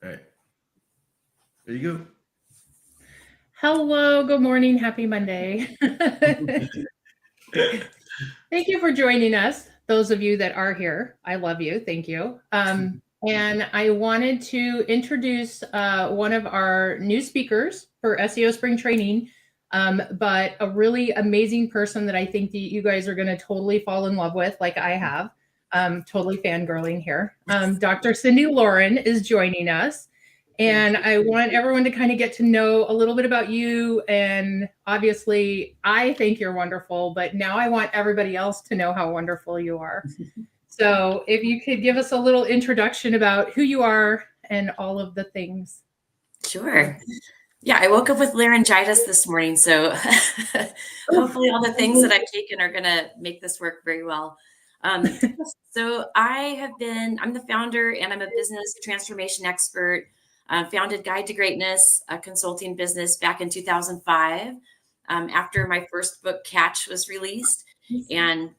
All right. There you go. Hello, good morning, happy Monday. Thank you for joining us. Those of you that are here, I love you. Thank you. And I wanted to introduce one of our new speakers for SEO Spring Training, but a really amazing person that I think that you guys are going to totally fall in love with, like I have. Totally fangirling here. Dr. Cyndi Laurin is joining us. And I want everyone to kind of get to know a little bit about you. And obviously, I think you're wonderful, but now I want everybody else to know how wonderful you are. So if you could give us a little introduction about who you are and all of the things. Sure. Yeah, I woke up with laryngitis this morning, so hopefully all the things that I've taken are going to make this work very well. So I'm the founder and I'm a business transformation expert. Founded Guide to Greatness, a consulting business back in 2005 after my first book, Catch, was released. And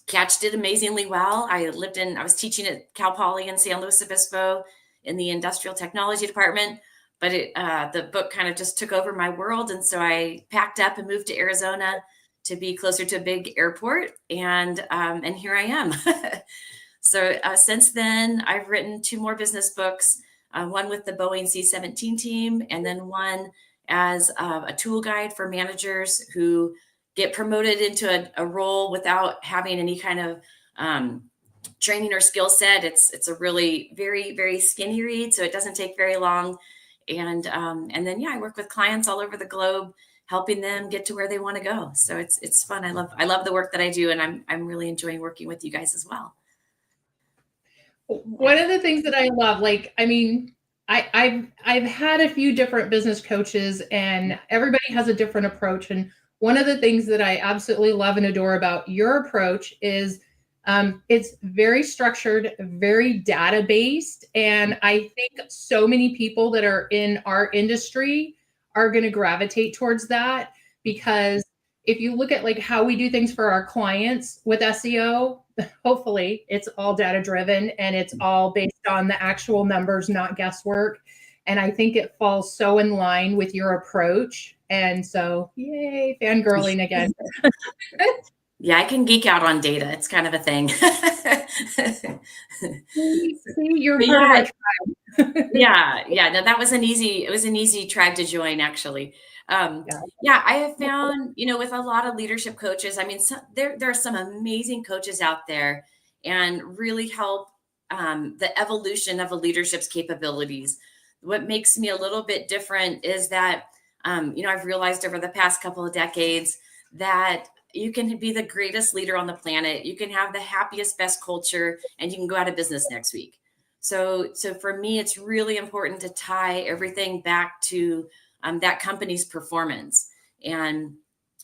Catch did amazingly well. I was teaching at Cal Poly in San Luis Obispo in the industrial technology department, but the book kind of just took over my world. And so I packed up and moved to Arizona to be closer to a big airport. And here I am. So since then, I've written 2 more business books. One with the Boeing C-17 team, and then one as a tool guide for managers who get promoted into a role without having any kind of training or skill set. It's a really very, very skinny read, so it doesn't take very long. And then I work with clients all over the globe, helping them get to where they want to go. So it's fun. I love the work that I do, and I'm really enjoying working with you guys as well. One of the things that I love, I've had a few different business coaches, and everybody has a different approach. And one of the things that I absolutely love and adore about your approach is it's very structured, very data-based. And I think so many people that are in our industry are going to gravitate towards that, because if you look at how we do things for our clients with SEO, hopefully it's all data driven and it's all based on the actual numbers, not guesswork. And I think it falls so in line with your approach. And so, yay, fangirling again. Yeah, I can geek out on data. It's kind of a thing. You're part of our tribe. Yeah. No, it was an easy tribe to join, actually. I have found, with a lot of leadership coaches, there are some amazing coaches out there and really help the evolution of a leadership's capabilities. What makes me a little bit different is that, I've realized over the past couple of decades that you can be the greatest leader on the planet. You can have the happiest, best culture, and you can go out of business next week. So for me, it's really important to tie everything back to that company's performance. And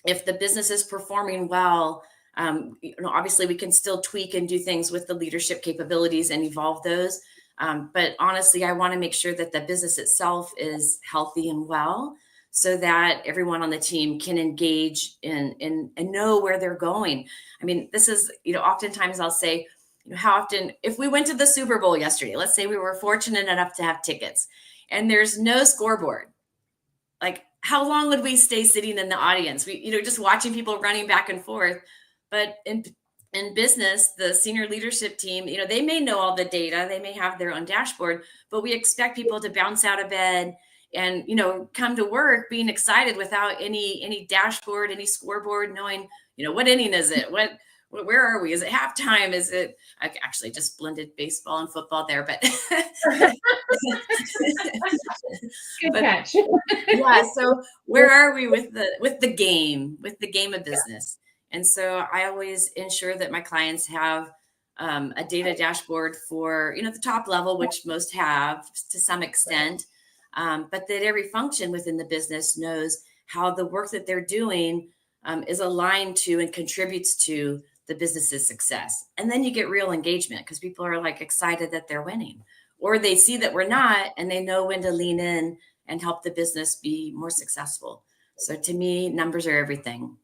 if the business is performing well, obviously we can still tweak and do things with the leadership capabilities and evolve those. But honestly, I want to make sure that the business itself is healthy and well, so that everyone on the team can engage and know where they're going. This is, oftentimes I'll say, how often, if we went to the Super Bowl yesterday, let's say we were fortunate enough to have tickets and there's no scoreboard, how long would we stay sitting in the audience? We, just watching people running back and forth. But in business, the senior leadership team, they may know all the data, they may have their own dashboard, but we expect people to bounce out of bed and, come to work being excited without any dashboard, any scoreboard, knowing, what inning is it? Where are we? Is it halftime? Is it, I actually just blended baseball and football there, but good catch. Yeah. So where are we with the game of business? And so I always ensure that my clients have a data dashboard for, the top level, which most have to some extent, but that every function within the business knows how the work that they're doing is aligned to and contributes to the business's success. And then you get real engagement because people are excited that they're winning, or they see that we're not, and they know when to lean in and help the business be more successful. So to me, numbers are everything.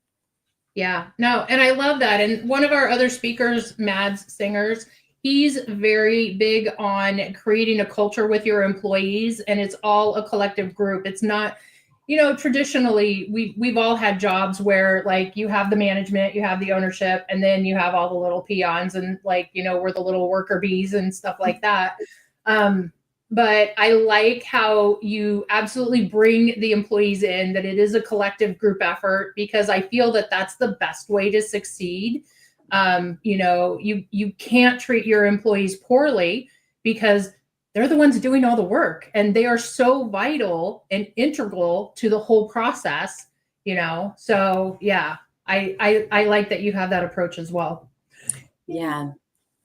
Yeah, no, and I love that. And one of our other speakers, Mads Singers, he's very big on creating a culture with your employees, and it's all a collective group. It's not, traditionally we've all had jobs where like you have the management, you have the ownership, and then you have all the little peons and like, we're the little worker bees and stuff like that. But I like how you absolutely bring the employees in, that it is a collective group effort, because I feel that that's the best way to succeed. You can't treat your employees poorly because they're the ones doing all the work, and they are so vital and integral to the whole process, So yeah, I like that you have that approach as well. Yeah.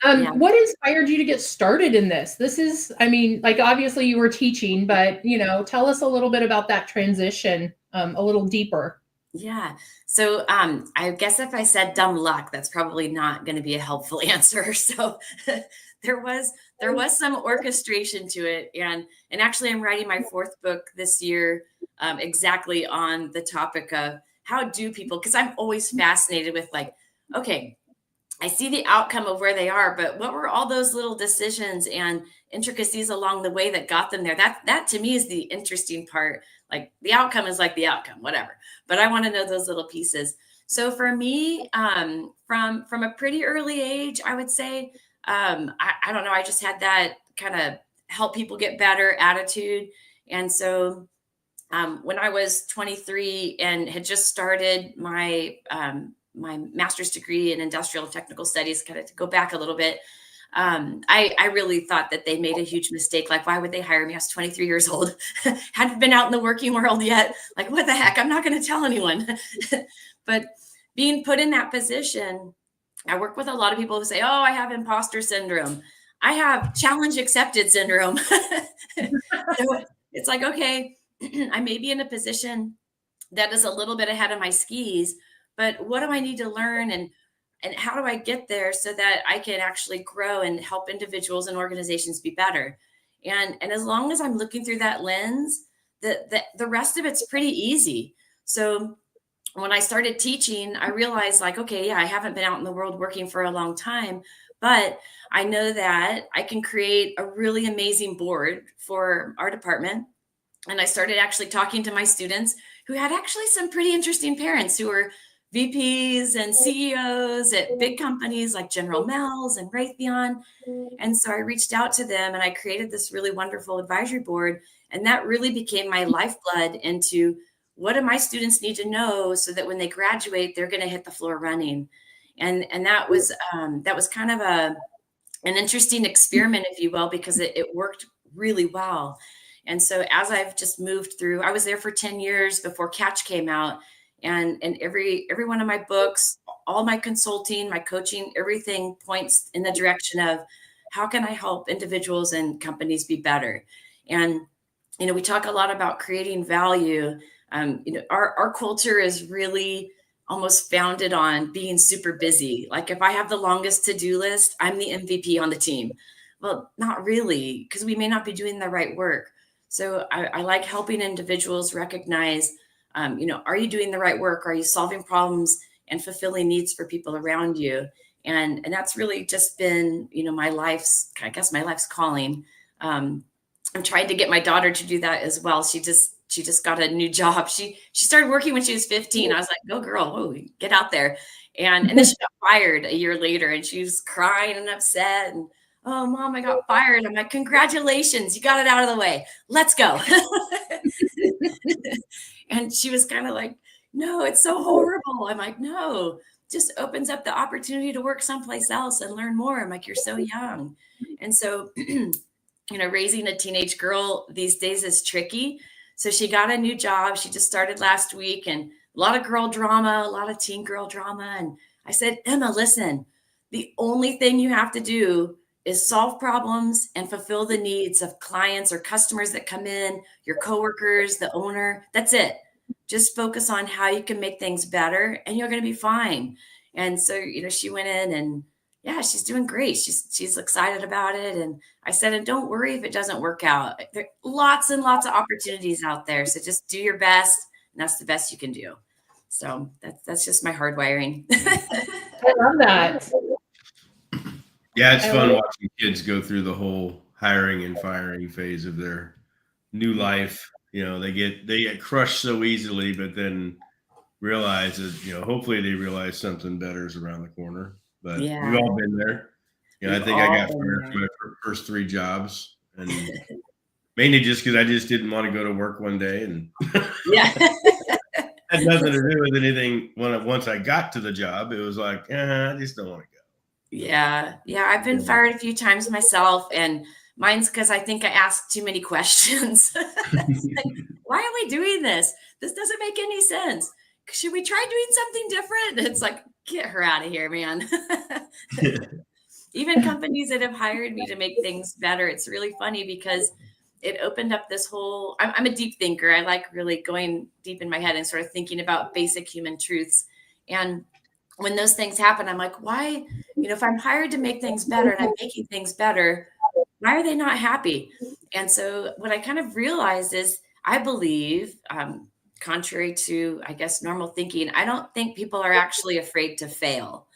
What inspired you to get started in this? This is, like obviously you were teaching, but tell us a little bit about that transition, a little deeper. Yeah. So I guess if I said dumb luck, that's probably not going to be a helpful answer. So there was some orchestration to it. And actually I'm writing my 4th book this year, exactly on the topic of how do people, because I'm always fascinated with like, okay, I see the outcome of where they are, but what were all those little decisions and intricacies along the way that got them there? That to me is the interesting part. Like the outcome is like the outcome, whatever. But I want to know those little pieces. So for me, from a pretty early age, I would say, I don't know, I just had that kind of help people get better attitude. And so when I was 23 and had just started my my master's degree in industrial and technical studies, kind of to go back a little bit, I really thought that they made a huge mistake. Like, why would they hire me? I was 23 years old, hadn't been out in the working world yet. Like, what the heck? I'm not going to tell anyone. But being put in that position, I work with a lot of people who say, oh, I have imposter syndrome. I have challenge accepted syndrome. So it's like, okay, I may be in a position that is a little bit ahead of my skis, but what do I need to learn, and how do I get there so that I can actually grow and help individuals and organizations be better? And as long as I'm looking through that lens, the rest of it's pretty easy. So when I started teaching, I realized like, okay, yeah, I haven't been out in the world working for a long time, but I know that I can create a really amazing board for our department. And I started actually talking to my students who had actually some pretty interesting parents who were VPs and CEOs at big companies like General Mills and Raytheon. And so I reached out to them and I created this really wonderful advisory board. And that really became my lifeblood into what do my students need to know so that when they graduate, they're going to hit the floor running. And that was kind of an interesting experiment, if you will, because it worked really well. And so as I've just moved through, I was there for 10 years before Catch came out. And every one of my books, all my consulting, my coaching, everything points in the direction of how can I help individuals and companies be better? And, we talk a lot about creating value. Our culture is really almost founded on being super busy. Like if I have the longest to-do list, I'm the MVP on the team. Well, not really, because we may not be doing the right work. So I like helping individuals recognize, are you doing the right work? Are you solving problems and fulfilling needs for people around you? And that's really just been, my life's calling. I'm trying to get my daughter to do that as well. She just got a new job. She started working when she was 15. I was like, go girl, whoa, get out there. And then she got fired a year later and she was crying and upset and, oh, Mom, I got fired. I'm like, congratulations. You got it out of the way. Let's go. And she was kind of like, no, it's so horrible. I'm like, no, just opens up the opportunity to work someplace else and learn more. I'm like, you're so young. And so, raising a teenage girl these days is tricky. So she got a new job. She just started last week, and a lot of girl drama, a lot of teen girl drama. And I said, Emma, listen, the only thing you have to do is solve problems and fulfill the needs of clients or customers that come in, your coworkers, the owner. That's it. Just focus on how you can make things better and you're going to be fine. And so, she went in and yeah, she's doing great. She's excited about it. And I said, and don't worry if it doesn't work out. There are lots and lots of opportunities out there. So just do your best. And that's the best you can do. So that's just my hardwiring. I love that. Yeah, it's fun watching kids go through the whole hiring and firing phase of their new life. They get crushed so easily, but then realize that, hopefully they realize something better is around the corner. But we've Yeah, all been there. I we've think I all got been fired there. from my first 3 jobs, and mainly just because I just didn't want to go to work one day, and Yeah. had nothing to do with anything. Once I got to the job, it was like, I just don't want to go. Yeah. Yeah. I've been fired a few times myself, and mine's because I think I asked too many questions. It's like, why are we doing this? This doesn't make any sense. Should we try doing something different? It's like, get her out of here, man. Even companies that have hired me to make things better, it's really funny because it opened up this whole, I'm a deep thinker. I like really going deep in my head and sort of thinking about basic human truths. And when those things happen, I'm like, why, if I'm hired to make things better and I'm making things better, why are they not happy? And so what I kind of realized is I believe, contrary to, I guess, normal thinking, I don't think people are actually afraid to fail.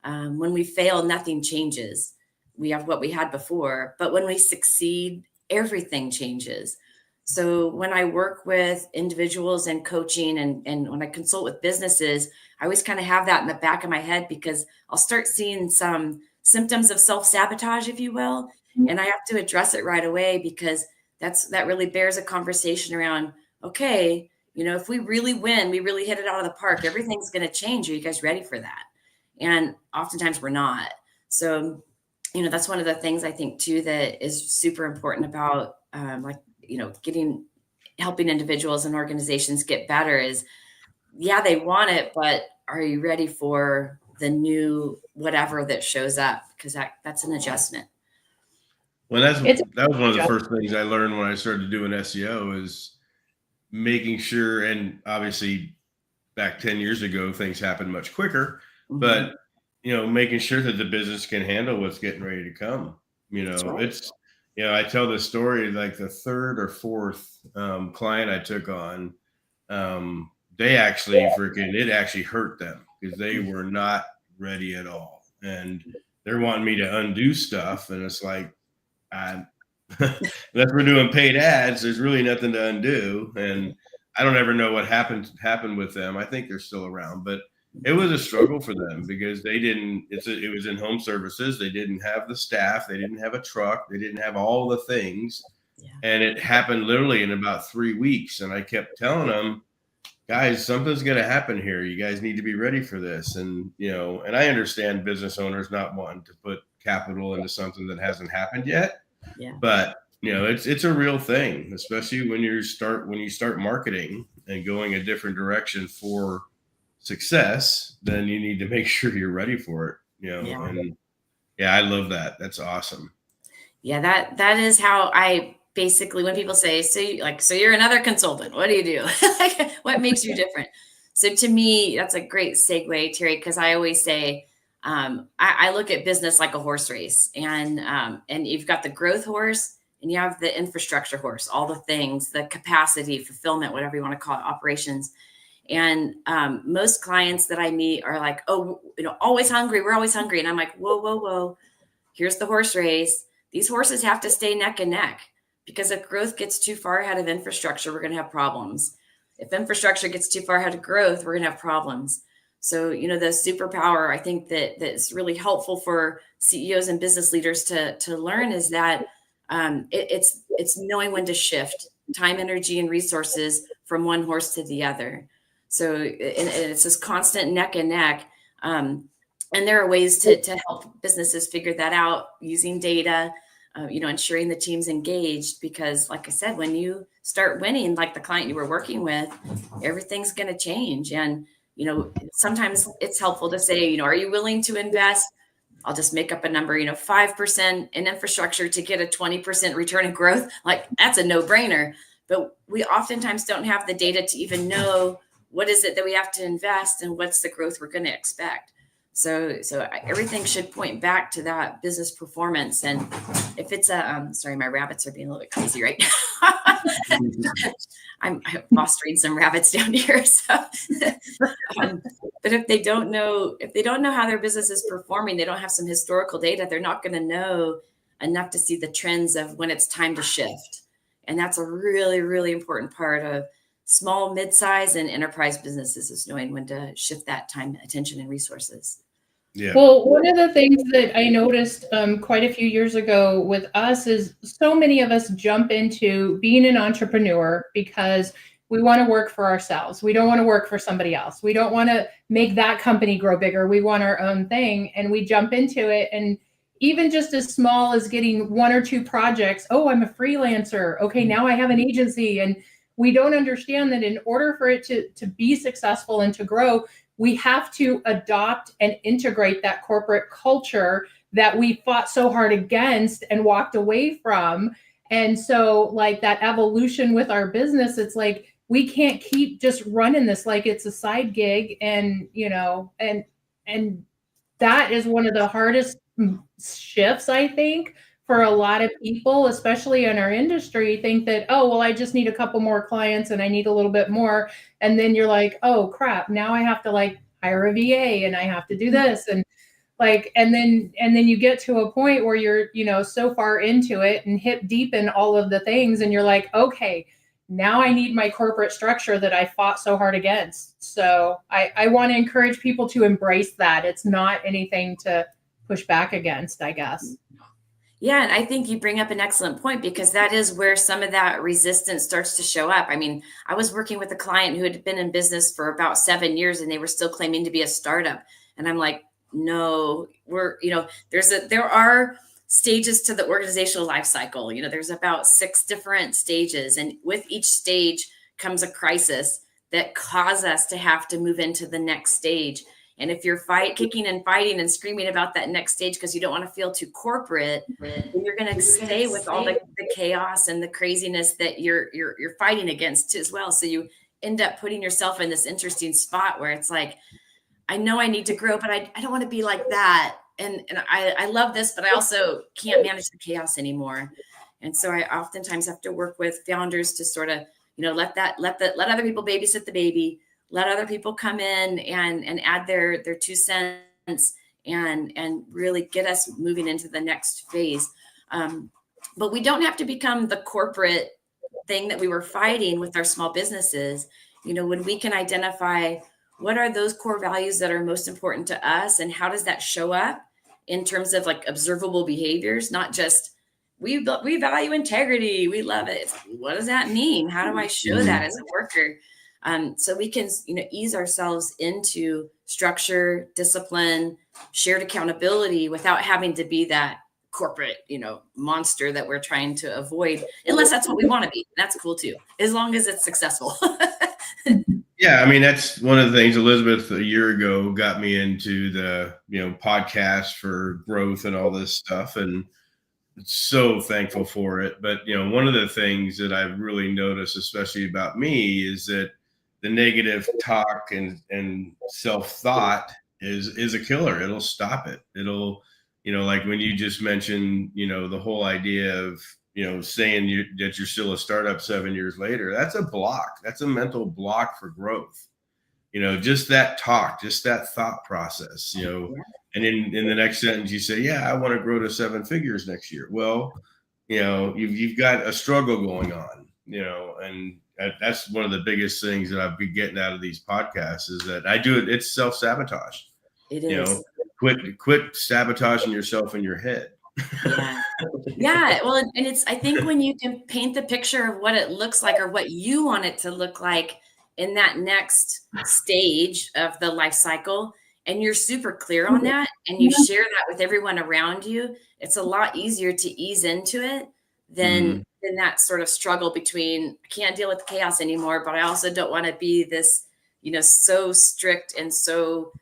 When we fail, nothing changes. We have what we had before. But when we succeed, everything changes. So when I work with individuals and coaching and when I consult with businesses, I always kind of have that in the back of my head because I'll start seeing some symptoms of self-sabotage, if you will. And I have to address it right away because that really bears a conversation around, okay, if we really win, we really hit it out of the park, everything's going to change. Are you guys ready for that? And oftentimes we're not. So, that's one of the things I think too, that is super important about helping individuals and organizations get better is, yeah, they want it, but are you ready for the new whatever that shows up? Because that's an adjustment. Well, that was one of the first things I learned when I started doing SEO is making sure, and obviously back 10 years ago, things happened much quicker, but making sure that the business can handle what's getting ready to come. Right. It's, I tell this story, like the third or fourth client I took on, they actually it actually hurt them because they were not ready at all. And they're wanting me to undo stuff. And it's like, unless we're doing paid ads, there's really nothing to undo. And I don't ever know what happened with them. I think they're still around, but it was a struggle for them because it was in home services. They didn't have the staff. They didn't have a truck. They didn't have all the things. Yeah. And it happened literally in about 3 weeks. And I kept telling them, guys, something's going to happen here. You guys need to be ready for this. And, and I understand business owners not wanting to put capital into something that hasn't happened yet. Yeah. But, it's a real thing, especially when you start marketing and going a different direction for success, then you need to make sure you're ready for it, Yeah. And I love that. That's awesome. Yeah. That is how I basically, when people say, so you're another consultant, what do you do? Like, what makes you different? So to me, that's a great segue, Terry, because I always say, I look at business like a horse race, and you've got the growth horse and you have the infrastructure horse, all the things, the capacity, fulfillment, whatever you want to call it, operations. And most clients that I meet are like, oh, always hungry. We're always hungry. And I'm like, whoa, whoa, whoa. Here's the horse race. These horses have to stay neck and neck, because if growth gets too far ahead of infrastructure, we're going to have problems. If infrastructure gets too far ahead of growth, we're going to have problems. So, the superpower, I think that's really helpful for CEOs and business leaders to learn is that it's knowing when to shift time, energy, and resources from one horse to the other. So and it's this constant neck and neck. And there are ways to help businesses figure that out using data, ensuring the team's engaged, because like I said, when you start winning, like the client you were working with, everything's going to change. And, sometimes it's helpful to say, are you willing to invest? I'll just make up a number, 5% in infrastructure to get a 20% return in growth. Like, that's a no-brainer. But we oftentimes don't have the data to even know what is it that we have to invest and what's the growth we're going to expect. So everything should point back to that business performance. And if it's sorry, my rabbits are being a little bit crazy right now. I'm fostering some rabbits down here. So, but if they don't know how their business is performing, they don't have some historical data, they're not going to know enough to see the trends of when it's time to shift. And that's a really, really important part of small, mid-size, and enterprise businesses, is knowing when to shift that time, attention, and resources. Yeah. Well, one of the things that I noticed quite a few years ago with us is so many of us jump into being an entrepreneur because we want to work for ourselves. We don't want to work for somebody else. We don't want to make that company grow bigger. We want our own thing, and we jump into it. And even just as small as getting 1 or 2 projects. Oh, I'm a freelancer. Okay, now I have an agency. And we don't understand that in order for it to be successful and to grow, we have to adopt and integrate that corporate culture that we fought so hard against and walked away from. And so like that evolution with our business, it's like, we can't keep just running this like it's a side gig. And, you know, and that is one of the hardest shifts, I think, for a lot of people, especially in our industry, think that, oh, well, I just need a couple more clients and I need a little bit more. And then you're like, oh crap, now I have to like hire a VA and I have to do this. And like, and then you get to a point where you're, you know, so far into it and hip deep in all of the things. And you're like, okay, now I need my corporate structure that I fought so hard against. So I want to encourage people to embrace that. It's not anything to push back against, I guess. Yeah, and I think you bring up an excellent point, because that is where some of that resistance starts to show up. I mean, I was working with a client who had been in business for about 7 years and they were still claiming to be a startup. And I'm like, no, there are stages to the organizational life cycle. You know, there's about 6 different stages, and with each stage comes a crisis that cause us to have to move into the next stage. And if you're kicking and fighting and screaming about that next stage because you don't want to feel too corporate, then you're going to stay with all the chaos and the craziness that you're fighting against as well. So you end up putting yourself in this interesting spot where it's like, I know I need to grow, but I don't want to be like that. And I love this, but I also can't manage the chaos anymore. And so I oftentimes have to work with founders to sort of, you know, let other people babysit the baby. Let other people come in and add their 2 cents and really get us moving into the next phase. But we don't have to become the corporate thing that we were fighting with our small businesses. You know, when we can identify what are those core values that are most important to us, and how does that show up in terms of like observable behaviors, not just we value integrity, we love it. What does that mean? How do I show that as a worker? So we can, you know, ease ourselves into structure, discipline, shared accountability without having to be that corporate, you know, monster that we're trying to avoid, unless that's what we want to be. That's cool too, as long as it's successful. Yeah, I mean, that's one of the things. Elisabeth a year ago got me into the, you know, podcast for growth and all this stuff, and so thankful for it. But, you know, one of the things that I've really noticed, especially about me, is that the negative talk and self-thought is a killer. It'll stop it. It'll, you know, like when you just mentioned, you know, the whole idea of, you know, saying that you're still a startup 7 years later, that's a block. That's a mental block for growth. You know, just that talk, just that thought process, you know, and in the next sentence you say, yeah, I want to grow to 7 figures next year. Well, you know, you've got a struggle going on, you know, and that's one of the biggest things that I've been getting out of these podcasts is that I do it. It's self-sabotage. It is. You know, quit sabotaging yourself in your head. Yeah. Yeah. Well, and I think when you can paint the picture of what it looks like or what you want it to look like in that next stage of the life cycle, and you're super clear on that, and you share that with everyone around you, it's a lot easier to ease into it than that sort of struggle between, I can't deal with the chaos anymore, but I also don't want to be this, you know, so strict and so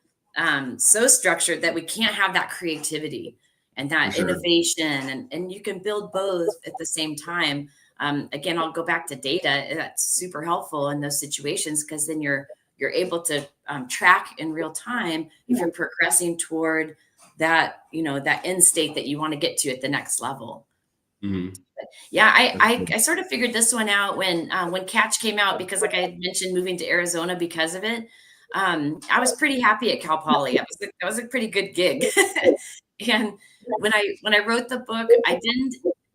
structured that we can't have that creativity and that innovation, and you can build both at the same time. Again, I'll go back to data. That's super helpful in those situations, because then you're able to track in real time if you're progressing toward that, you know, that end state that you want to get to at the next level. Mm-hmm. Yeah, I sort of figured this one out when Catch came out, because like I had mentioned, moving to Arizona because of it. I was pretty happy at Cal Poly. That was a pretty good gig. And when I wrote the book, I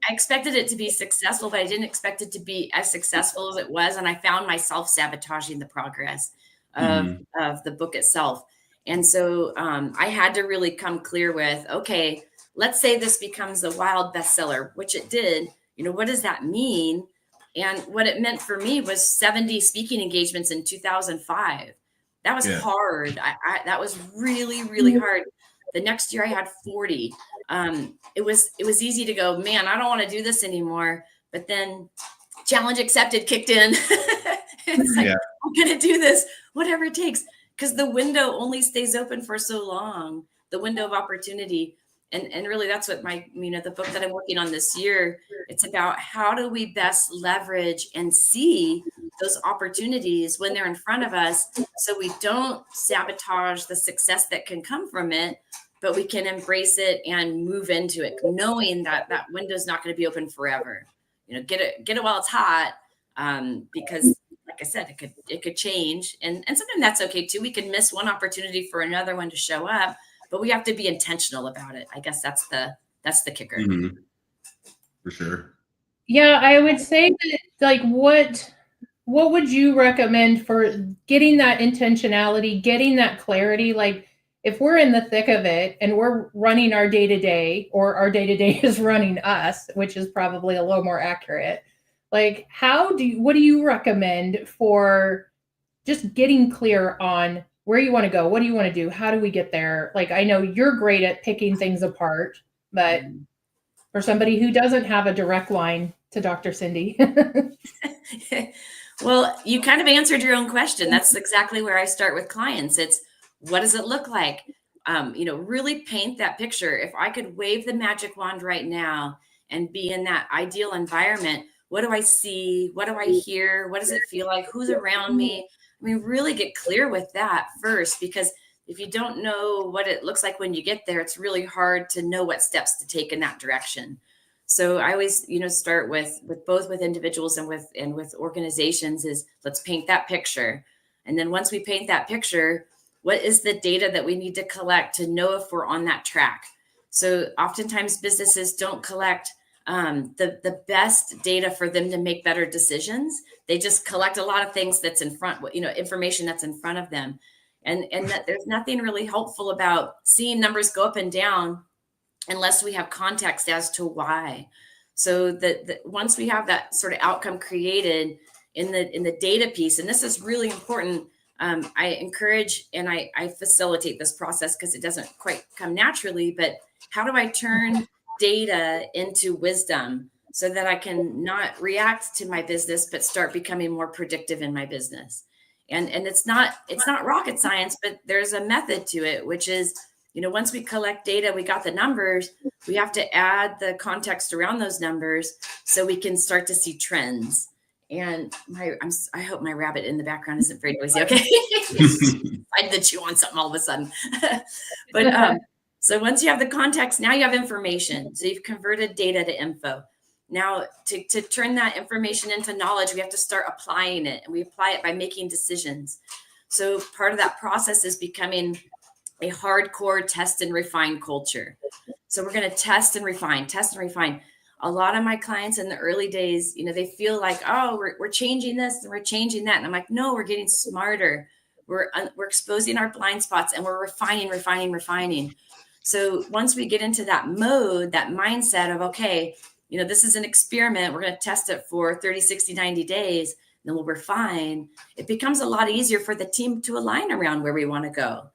expected it to be successful, but I didn't expect it to be as successful as it was. And I found myself sabotaging the progress of the book itself. And so I had to really come clear with, okay, let's say this becomes a wild bestseller, which it did. You know, what does that mean? And what it meant for me was 70 speaking engagements in 2005. That was hard. That was really, really hard. The next year I had 40. It was easy to go, man, I don't want to do this anymore. But then challenge accepted kicked in. It's like, I'm going to do this, whatever it takes. Because the window only stays open for so long, the window of opportunity. And really that's what the book that I'm working on this year, it's about how do we best leverage and see those opportunities when they're in front of us, so we don't sabotage the success that can come from it, but we can embrace it and move into it, knowing that that window is not going to be open forever. You know, get it while it's hot, because like I said, it could change, and sometimes that's okay too. We can miss one opportunity for another one to show up, but we have to be intentional about it. I guess that's the kicker. Mm-hmm. For sure. Yeah, I would say that, like, what would you recommend for getting that intentionality, getting that clarity? Like, if we're in the thick of it and we're running our day-to-day, or our day-to-day is running us, which is probably a little more accurate, like, what do you recommend for just getting clear on where you want to go? What do you want to do? How do we get there? Like, I know you're great at picking things apart, but for somebody who doesn't have a direct line to Dr. Cyndi. Well, you kind of answered your own question. That's exactly where I start with clients. It's, what does it look like? Really paint that picture. If I could wave the magic wand right now and be in that ideal environment, what do I see? What do I hear? What does it feel like? Who's around me? I mean, really get clear with that first, because if you don't know what it looks like when you get there, it's really hard to know what steps to take in that direction. So I always, start with both with individuals and with organizations is, let's paint that picture. And then once we paint that picture, what is the data that we need to collect to know if we're on that track? So oftentimes businesses don't collect the best data for them to make better decisions. They just collect a lot of things that's in front, information that's in front of them. And that there's nothing really helpful about seeing numbers go up and down unless we have context as to why. So that once we have that sort of outcome created in the data piece, and this is really important, I encourage and I facilitate this process because it doesn't quite come naturally, but how do I turn data into wisdom so that I can not react to my business, but start becoming more predictive in my business? And it's not rocket science, but there's a method to it, which is, once we collect data, we got the numbers, we have to add the context around those numbers so we can start to see trends. And I hope my rabbit in the background isn't very noisy. Okay. I did chew on something all of a sudden. But so once you have the context, now you have information. So you've converted data to info. Now to turn that information into knowledge, we have to start applying it, and we apply it by making decisions. So part of that process is becoming a hardcore test and refine culture. So we're going to test and refine. A lot of my clients in the early days, they feel like, oh, we're changing this and we're changing that. And I'm like, no, we're getting smarter. We're exposing our blind spots and we're refining. So once we get into that mode, that mindset of, okay, this is an experiment. We're going to test it for 30, 60, 90 days. Then we'll refine. It becomes a lot easier for the team to align around where we want to go.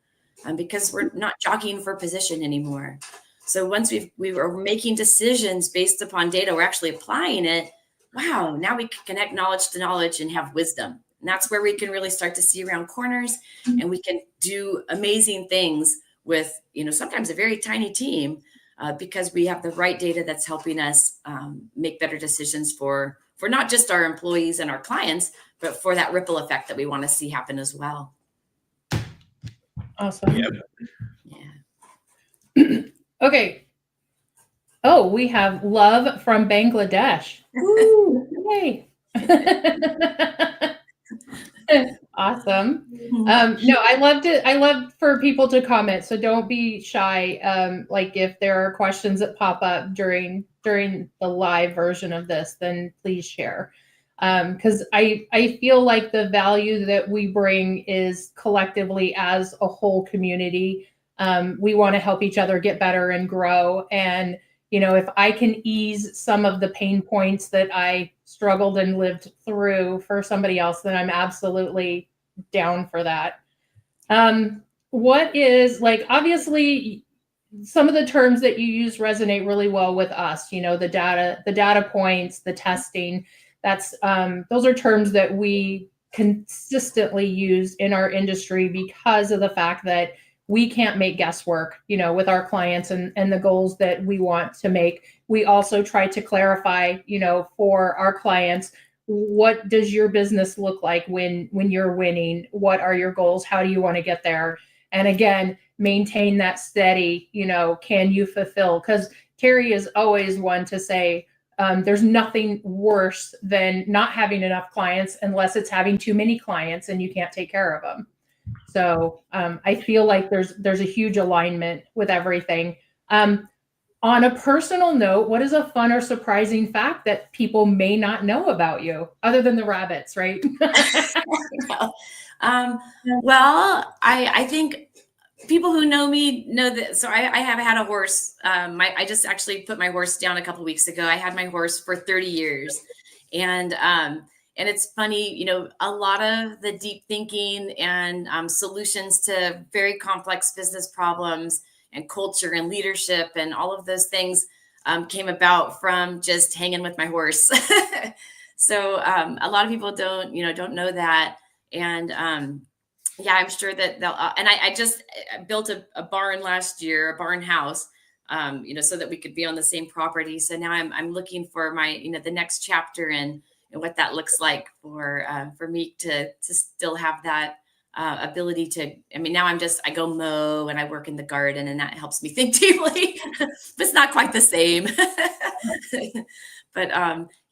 Because we're not jockeying for position anymore. So once we were making decisions based upon data, we're actually applying it. Wow, now we can connect knowledge to knowledge and have wisdom. And that's where we can really start to see around corners, and we can do amazing things with, sometimes a very tiny team, because we have the right data that's helping us make better decisions for not just our employees and our clients, but for that ripple effect that we want to see happen as well. Awesome. Yep. Yeah. Okay. Oh, we have love from Bangladesh. Woo, yay. Awesome. No, I loved it. I love for people to comment. So don't be shy. Like if there are questions that pop up during the live version of this, then please share. Because I feel like the value that we bring is collectively as a whole community. We want to help each other get better and grow. And if I can ease some of the pain points that I struggled and lived through for somebody else, then I'm absolutely down for that. What is, like, obviously some of the terms that you use resonate really well with us, the data points, the testing. Those are terms that we consistently use in our industry because of the fact that we can't make guesswork, with our clients and the goals that we want to make. We also try to clarify, for our clients, what does your business look like when you're winning? What are your goals? How do you want to get there? And again, maintain that steady, can you fulfill? Because Terry is always one to say, there's nothing worse than not having enough clients unless it's having too many clients and you can't take care of them. So I feel like there's a huge alignment with everything. On a personal note, what is a fun or surprising fact that people may not know about you, other than the rabbits, right? Well, I think people who know me know that. So I have had a horse. I just actually put my horse down a couple of weeks ago. I had my horse for 30 years, and it's funny, a lot of the deep thinking and solutions to very complex business problems and culture and leadership and all of those things came about from just hanging with my horse. So a lot of people don't know that. And yeah, I'm sure that they'll, and I just built a barn last year, a barn house, so that we could be on the same property. So now I'm looking for my, the next chapter and what that looks like for me to still have that ability to, now I go mow and I work in the garden, and that helps me think deeply, but it's not quite the same. But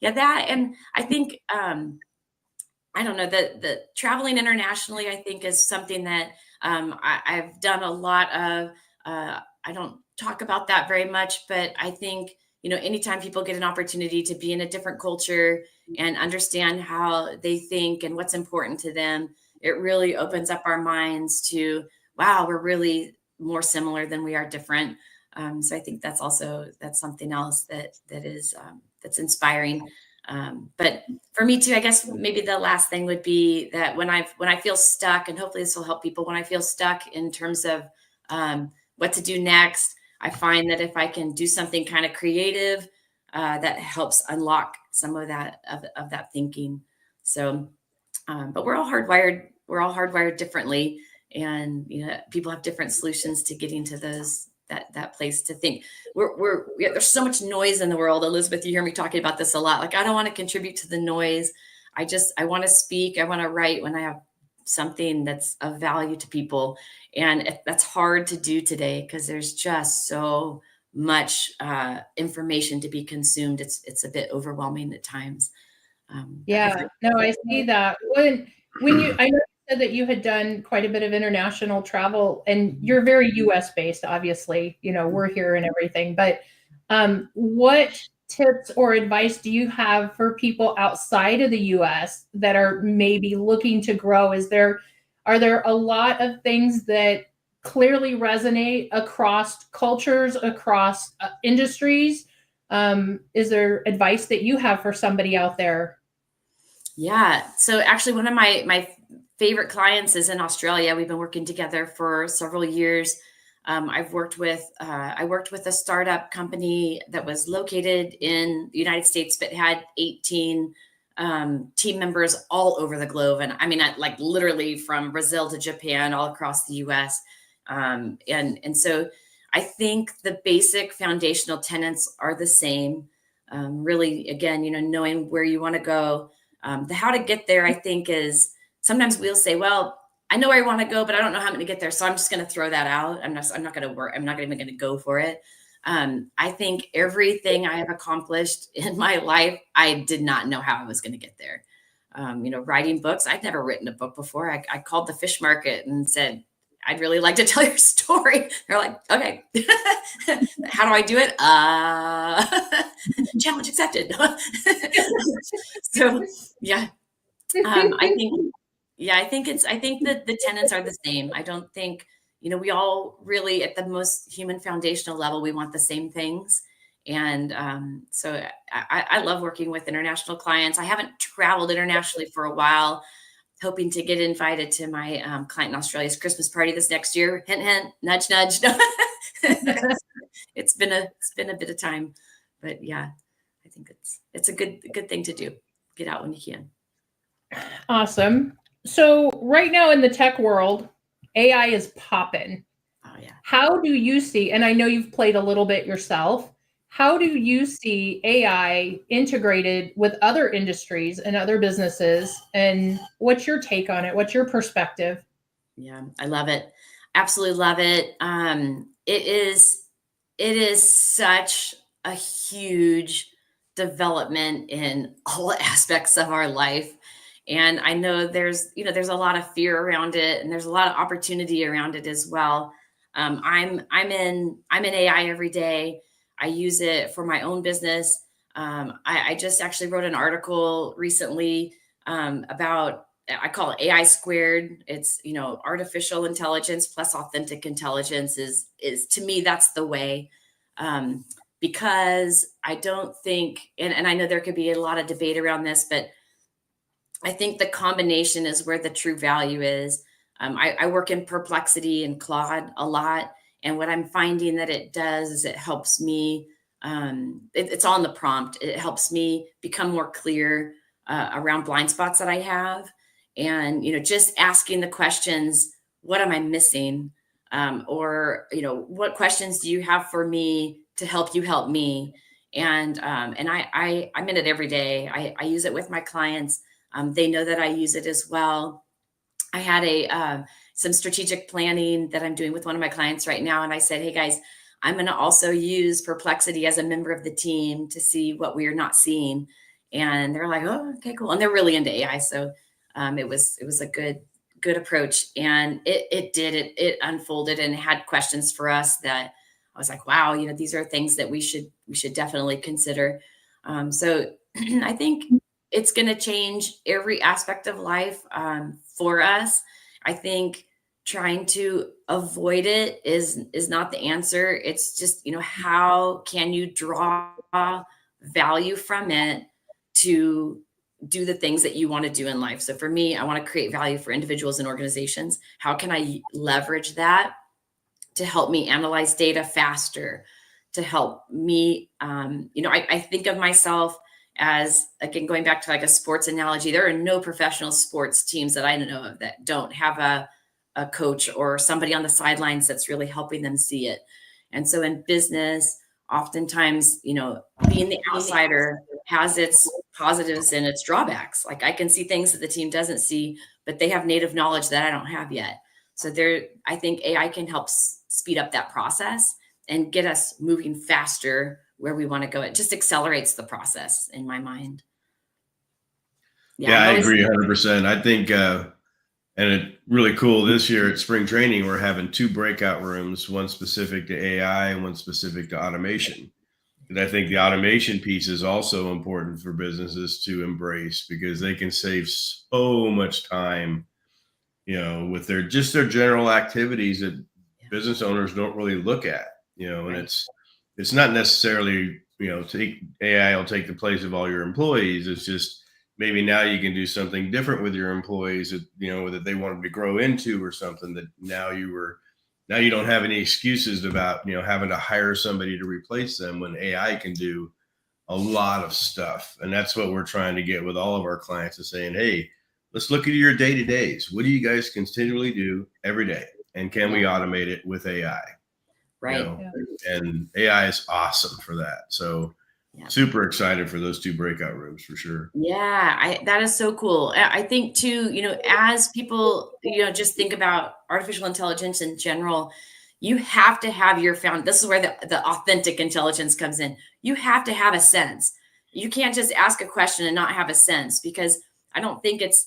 yeah, that, and I think, I don't know, the traveling internationally, I think, is something that I've done a lot of. I don't talk about that very much, but I think, anytime people get an opportunity to be in a different culture and understand how they think and what's important to them, it really opens up our minds to, wow, we're really more similar than we are different. So I think that's something else that's inspiring. But for me too, I guess maybe the last thing would be that when I feel stuck, and hopefully this will help people, when I feel stuck in terms of what to do next, I find that if I can do something kind of creative, that helps unlock some of that thinking. So, but we're all hardwired differently, and people have different solutions to getting to that place to think. There's so much noise in the world. Elizabeth, you hear me talking about this a lot. Like, I don't want to contribute to the noise. I want to speak. I want to write when I have something that's of value to people. And that's hard to do today because there's just so much information to be consumed. It's a bit overwhelming at times. Yeah, no, I see that. I know you said that you had done quite a bit of international travel, and you're very US based, obviously, we're here and everything, but what tips or advice do you have for people outside of the US that are maybe looking to grow? Are there a lot of things that clearly resonate across cultures, across industries? Is there advice that you have for somebody out there? Yeah. So actually, one of my favorite clients is in Australia. We've been working together for several years. I worked with a startup company that was located in the United States, but had 18 team members all over the globe. And like literally from Brazil to Japan, all across the US. And so I think the basic foundational tenets are the same. Really, again, knowing where you want to go. The how to get there, I think, is sometimes we'll say, well, I know where I want to go, but I don't know how I'm going to get there. So I'm just going to throw that out. I'm not going to work. I'm not even going to go for it. I think everything I have accomplished in my life, I did not know how I was going to get there. Writing books. I'd never written a book before. I called the fish market and said, I'd really like to tell your story. They're like, okay, how do I do it? Challenge accepted. So yeah, I think that the tenets are the same. I don't think, we all really at the most human foundational level, we want the same things. And so I love working with international clients. I haven't traveled internationally for a while, hoping to get invited to my client in Australia's Christmas party this next year. Hint, hint, nudge, nudge. It's been a bit of time, but yeah, I think it's a good thing to do. Get out when you can. Awesome. So right now in the tech world, AI is popping. Oh yeah. How do you see, and I know you've played a little bit yourself, how do you see AI integrated with other industries and other businesses? And what's your take on it? What's your perspective? Yeah, I love it. Absolutely love it. It is such a huge development in all aspects of our life. And I know there's a lot of fear around it, and there's a lot of opportunity around it as well. I'm in AI every day. I use it for my own business. I just actually wrote an article recently about, I call it AI squared. It's, artificial intelligence plus authentic intelligence is to me, that's the way. Because I don't think, and I know there could be a lot of debate around this, but I think the combination is where the true value is. I work in Perplexity and Claude a lot. And what I'm finding that it does is it helps me, it's on the prompt. It helps me become more clear around blind spots that I have. And, just asking the questions, what am I missing? Or, what questions do you have for me to help you help me? And I'm in it every day. I use it with my clients. They know that I use it as well. I had some strategic planning that I'm doing with one of my clients right now. And I said, hey guys, I'm going to also use Perplexity as a member of the team to see what we are not seeing. And they're like, oh, okay, cool. And they're really into AI. So it was a good approach. And it unfolded and had questions for us that I was like, wow, these are things that we should definitely consider. So I think it's going to change every aspect of life for us. I think trying to avoid it is not the answer. It's just, how can you draw value from it to do the things that you want to do in life? So for me, I want to create value for individuals and organizations. How can I leverage that to help me analyze data faster, to help me, I think of myself as, again, going back to like a sports analogy, there are no professional sports teams that I know of that don't have a coach or somebody on the sidelines that's really helping them see it. And so in business, oftentimes, being the outsider has its positives and its drawbacks. Like I can see things that the team doesn't see, but they have native knowledge that I don't have yet. So I think AI can help speed up that process and get us moving faster where we want to go. It just accelerates the process in my mind. Yeah, I agree 100%. I think, and it's really cool this year at spring training, we're having 2 breakout rooms, one specific to AI and one specific to automation. And I think the automation piece is also important for businesses to embrace because they can save so much time, with their general activities that business owners don't really look at, and it's not necessarily, AI will take the place of all your employees. It's just maybe now you can do something different with your employees that, that they wanted to grow into or something that now you don't have any excuses about, having to hire somebody to replace them when AI can do a lot of stuff. And that's what we're trying to get with all of our clients is saying, hey, let's look at your day-to-days. What do you guys continually do every day? And can we automate it with AI? Right. And AI is awesome for that. So super excited for those 2 breakout rooms for sure. Yeah, that is so cool. I think too, as people, just think about artificial intelligence in general, you have to have this is where the authentic intelligence comes in. You have to have a sense. You can't just ask a question and not have a sense, because I don't think it's,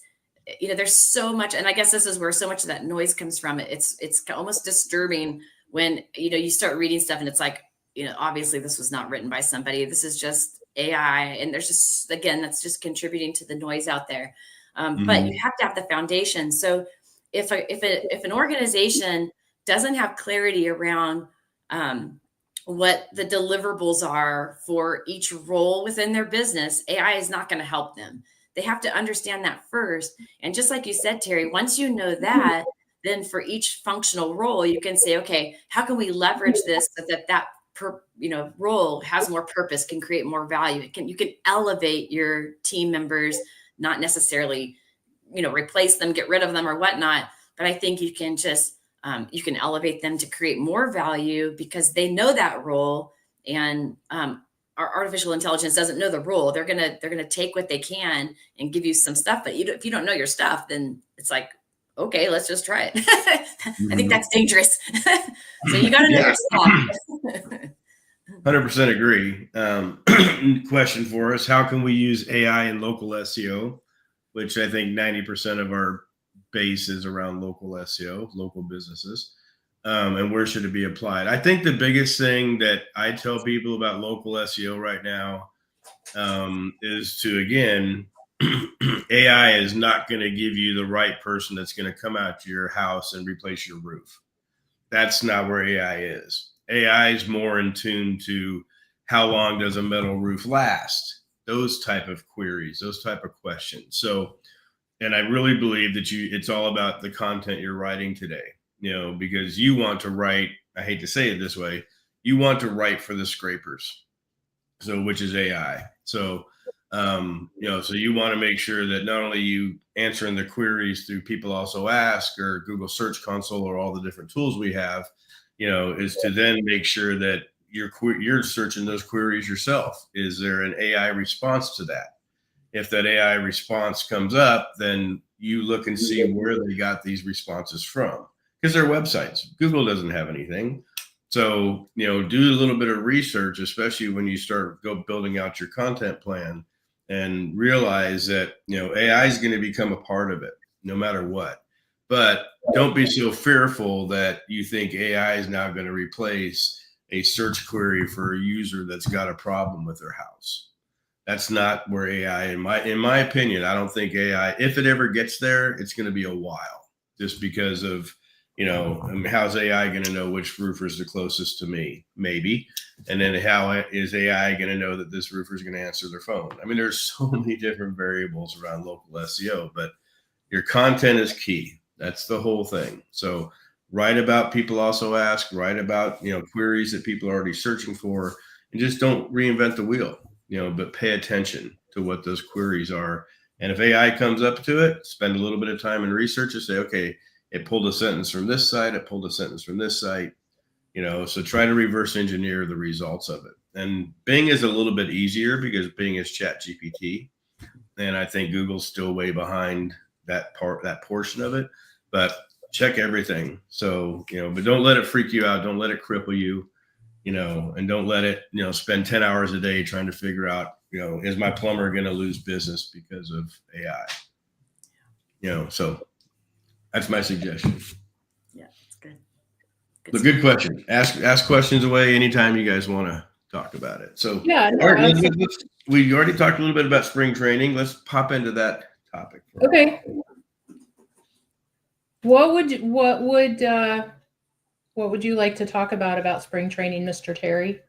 there's so much, and I guess this is where so much of that noise comes from. It's almost disturbing when, you start reading stuff and it's like, obviously this was not written by somebody. This is just AI. And there's just, again, that's just contributing to the noise out there. But you have to have the foundation. So if an organization doesn't have clarity around what the deliverables are for each role within their business, AI is not going to help them. They have to understand that first. And just like you said, Terry, once you know that, then for each functional role, you can say, okay, how can we leverage this so that role has more purpose, can create more value. You can elevate your team members, not necessarily, replace them, get rid of them or whatnot. But I think you can just, you can elevate them to create more value because they know that role. And our artificial intelligence doesn't know the role. They're gonna take what they can and give you some stuff. But if you don't know your stuff, then it's like, okay, let's just try it. I think that's dangerous. So you got to know your stuff. 100% agree. Question for us: how can we use AI in local SEO? Which I think 90% of our base is around local SEO, local businesses. And where should it be applied? I think the biggest thing that I tell people about local SEO right now is to, again, AI is not going to give you the right person that's going to come out to your house and replace your roof. That's not where AI is. AI is more in tune to how long does a metal roof last? Those type of queries, those type of questions. So, and I really believe that it's all about the content you're writing today, because you want to write, I hate to say it this way, you want to write for the scrapers. So, which is AI. So, so you want to make sure that not only you answering the queries through People Also Ask or Google Search Console or all the different tools we have, is to then make sure that you're searching those queries yourself. Is there an AI response to that? If that AI response comes up, then you look and see where they got these responses from, because they're websites. Google doesn't have anything. So, do a little bit of research, especially when you start building out your content plan, and realize that, AI is going to become a part of it no matter what. But don't be so fearful that you think AI is now going to replace a search query for a user that's got a problem with their house. That's not where AI, in my opinion, I don't think AI, if it ever gets there, it's going to be a while, just because of, how's AI going to know which roofer is the closest to me? Maybe. And then how is AI going to know that this roofer is going to answer their phone? I mean, there's so many different variables around local SEO, but your content is key. That's the whole thing. So write about People Also Ask, write about, queries that people are already searching for, and just don't reinvent the wheel, but pay attention to what those queries are. And if AI comes up to it, spend a little bit of time in research and say, okay, it pulled a sentence from this site, it pulled a sentence from this site, so try to reverse engineer the results of it. And Bing is a little bit easier because Bing is Chat GPT. And I think Google's still way behind that portion of it, but check everything. So, but don't let it freak you out. Don't let it cripple you, and don't let it, spend 10 hours a day trying to figure out, is my plumber going to lose business because of AI? So that's my suggestion. Yeah, it's good. But good question. Ask questions away anytime you guys want to talk about it. So yeah, all right, we already talked a little bit about spring training. Let's pop into that topic. Okay. What would you like to talk about spring training, Mr. Terry?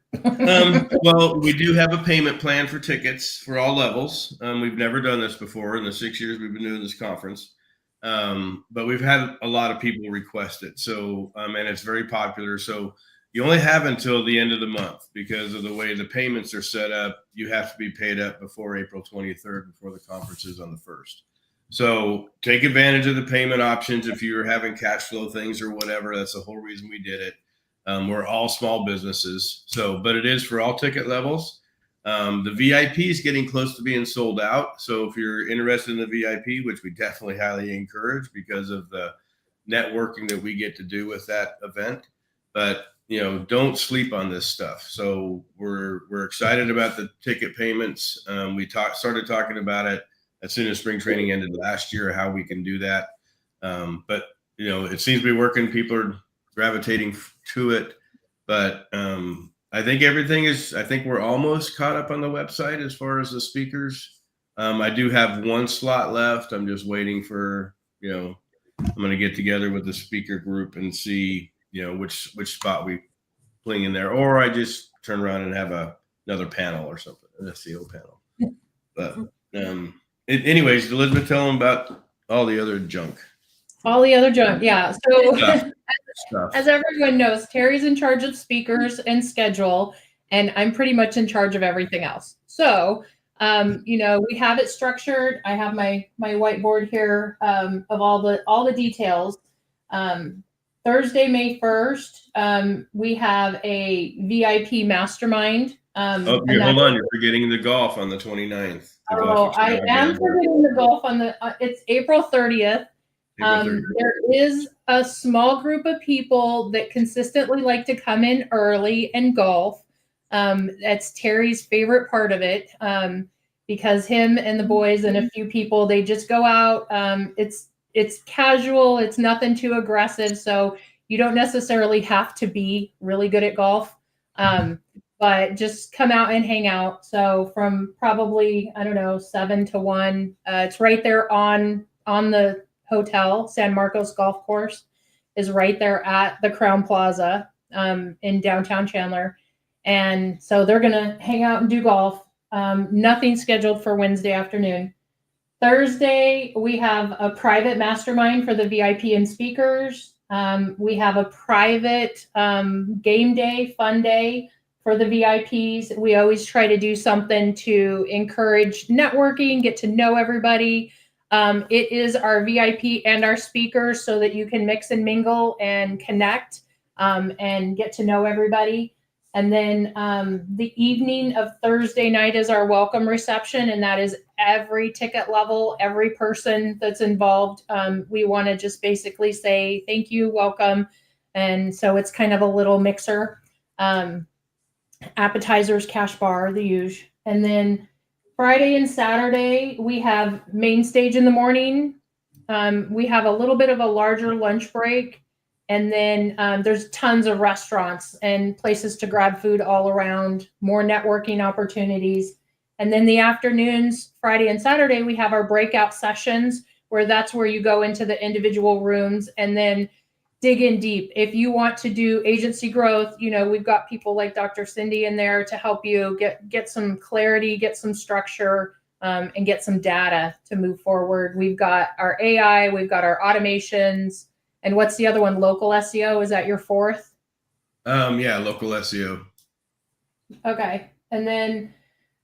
Well, we do have a payment plan for tickets for all levels. We've never done this before in the 6 years we've been doing this conference. But we've had a lot of people request it. So, and it's very popular. So you only have until the end of the month because of the way the payments are set up. You have to be paid up before April 23rd, before the conference is on the 1st. So take advantage of the payment options. If you're having cash flow things or whatever, that's the whole reason we did it. We're all small businesses. But it is for all ticket levels. The VIP is getting close to being sold out. So if you're interested in the VIP, which we definitely highly encourage because of the networking that we get to do with that event. but don't sleep on this stuff. So we're excited about the ticket payments. We started talking about it as soon as spring training ended last year, how we can do that. But it seems to be working. People are gravitating to it, but I think I think we're almost caught up on the website as far as the speakers. I do have one slot left. I'm just waiting for, I'm going to get together with the speaker group and see, which spot we fling in there, or I just turn around and have another panel or something, an SEO panel. But anyways, Elizabeth, tell them about all the other junk. All the other junk, yeah. So as everyone knows, Terry's in charge of speakers and schedule, and I'm pretty much in charge of everything else. So, we have it structured. I have my whiteboard here of all the details. Thursday, May 1st, we have a VIP mastermind. Hold on. You're forgetting the golf on the 29th. I am forgetting the golf on it's April 30th. There is a small group of people that consistently like to come in early and golf. That's Terry's favorite part of it, because him and the boys and a few people, they just go out. It's casual. It's nothing too aggressive. So you don't necessarily have to be really good at golf, but just come out and hang out. So from probably, 7 to 1, it's right there on the hotel. San Marcos Golf Course is right there at the Crown Plaza in downtown Chandler. And so they're going to hang out and do golf. Nothing scheduled for Wednesday afternoon. Thursday, we have a private mastermind for the VIP and speakers. We have a private game day, fun day for the VIPs. We always try to do something to encourage networking, get to know everybody. It is our VIP and our speakers so that you can mix and mingle and connect and get to know everybody. And then the evening of Thursday night is our welcome reception, and that is every ticket level, every person that's involved. We want to just basically say thank you, welcome. And so it's kind of a little mixer. Appetizers, cash bar, the usual. And then Friday and Saturday, we have main stage in the morning. We have a little bit of a larger lunch break. And then there's tons of restaurants and places to grab food all around, more networking opportunities. And then the afternoons, Friday and Saturday, we have our breakout sessions that's where you go into the individual rooms and then dig in deep. If you want to do agency growth, we've got people like Dr. Cyndi in there to help you get some clarity, get some structure, and get some data to move forward. We've got our AI, we've got our automations. And what's the other one? Local SEO. Is that your fourth? Yeah, local SEO. Okay. And then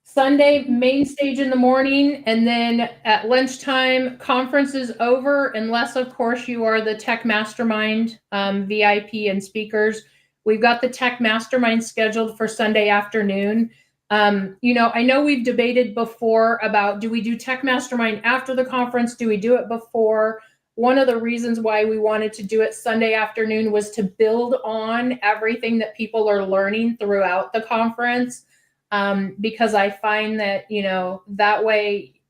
Sunday, main stage in the morning. And then at lunchtime, conference is over, unless, of course, you are the tech mastermind, VIP and speakers. We've got the tech mastermind scheduled for Sunday afternoon. I know we've debated before about, do we do tech mastermind after the conference? Do we do it before? One of the reasons why we wanted to do it Sunday afternoon was to build on everything that people are learning throughout the conference, because I find that, that way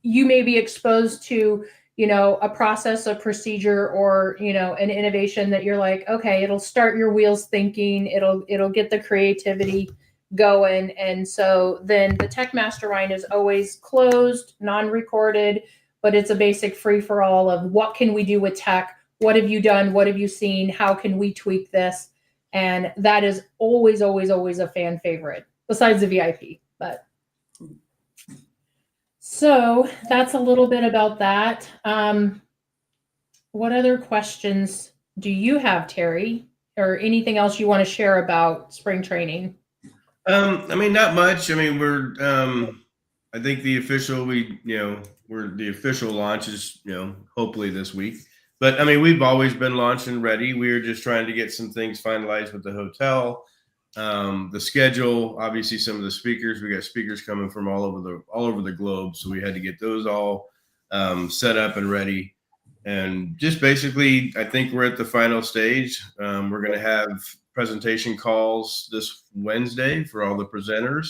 you may be exposed to, a process, a procedure, or, an innovation that you're like, okay, it'll start your wheels thinking, it'll get the creativity going. And so then the tech mastermind is always closed, non-recorded, but it's a basic free-for-all of what can we do with tech? What have you done? What have you seen? How can we tweak this? And that is always, always, always a fan favorite, besides the VIP. But so that's a little bit about that. What other questions do you have, Terry, or anything else you want to share about spring training? Not much. We're I think the official launch is, hopefully this week. But we've always been launched and ready. We were just trying to get some things finalized with the hotel, the schedule, obviously some of the speakers. We got speakers coming from all over the globe, so we had to get those all set up and ready. And just basically, I think we're at the final stage. We're going to have presentation calls this Wednesday for all the presenters.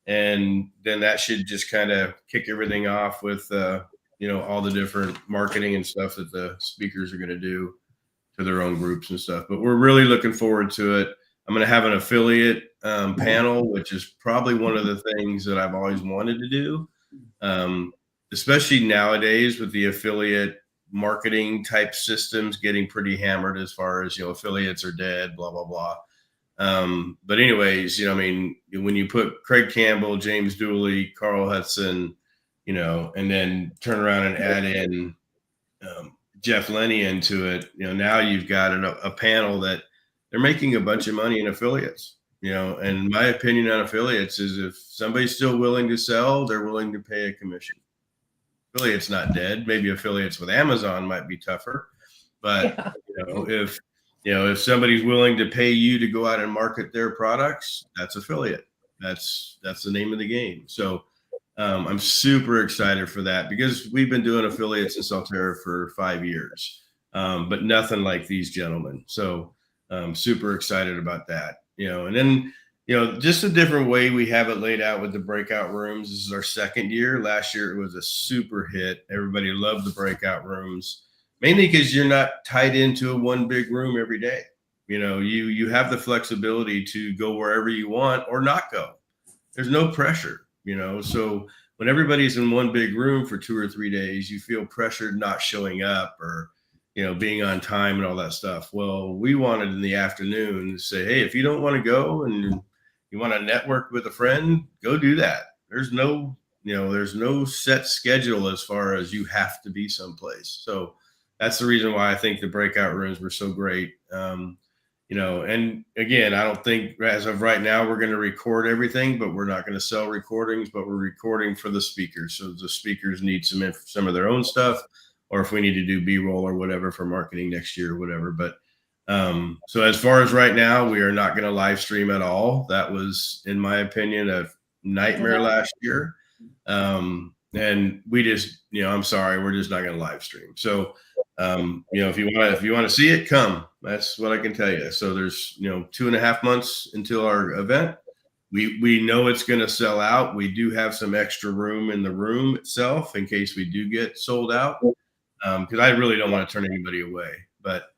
And then that should just kind of kick everything off with, all the different marketing and stuff that the speakers are going to do to their own groups and stuff. But we're really looking forward to it. I'm going to have an affiliate panel, which is probably one of the things that I've always wanted to do, especially nowadays with the affiliate marketing type systems getting pretty hammered as far as, affiliates are dead, blah, blah, blah. But anyways, when you put Craig Campbell, James Dooley, Carl Hudson, and then turn around and add in Jeff Lenny into it, now you've got a panel that they're making a bunch of money in affiliates, and my opinion on affiliates is if somebody's still willing to sell, they're willing to pay a commission. Affiliates not dead. Maybe affiliates with Amazon might be tougher, but if somebody's willing to pay you to go out and market their products, that's affiliate. That's the name of the game. So I'm super excited for that because we've been doing affiliates in Salterra for 5 years, but nothing like these gentlemen. So I'm super excited about that, and then, just a different way we have it laid out with the breakout rooms. This is our second year. Last year, it was a super hit. Everybody loved the breakout rooms, mainly because you're not tied into one big room every day. You have the flexibility to go wherever you want or not go. There's no pressure, so when everybody's in one big room for 2 or 3 days, you feel pressured not showing up or, being on time and all that stuff. Well, we wanted in the afternoon to say, hey, if you don't want to go and you want to network with a friend, go do that. There's no set schedule as far as you have to be someplace. So that's the reason why I think the breakout rooms were so great. And again, I don't think as of right now, we're going to record everything, but we're not going to sell recordings, but we're recording for the speakers. So the speakers need some of their own stuff, or if we need to do B-roll or whatever for marketing next year or whatever. But so as far as right now, we are not going to live stream at all. That was, in my opinion, a nightmare last year. And we just, I'm sorry, we're just not going to live stream. So, if you want to see it, come. That's what I can tell you. So there's, 2.5 months until our event. We know it's going to sell out. We do have some extra room in the room itself in case we do get sold out. Because I really don't want to turn anybody away, but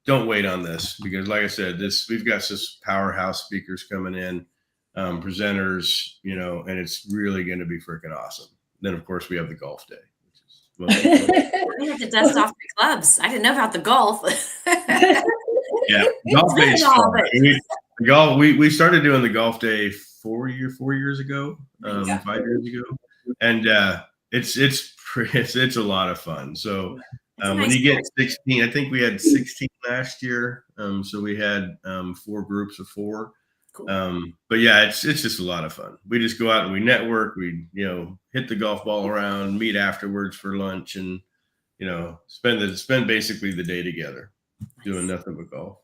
don't wait on this because, like I said, we've got this powerhouse speakers coming in, presenters, and it's really going to be freaking awesome. Then, of course, we have the golf day. We have to dust off the clubs. I didn't know about the golf. Yeah, golf day is fun. We started doing the golf day 4 years ago, 5 years ago, and it's a lot of fun. So when you get 16, I think we had 16 last year. So we had 4 groups of 4. Cool. But yeah, it's just a lot of fun. We just go out and we network. We hit the golf ball around, meet afterwards for lunch, and spend basically the day together, doing nothing but golf.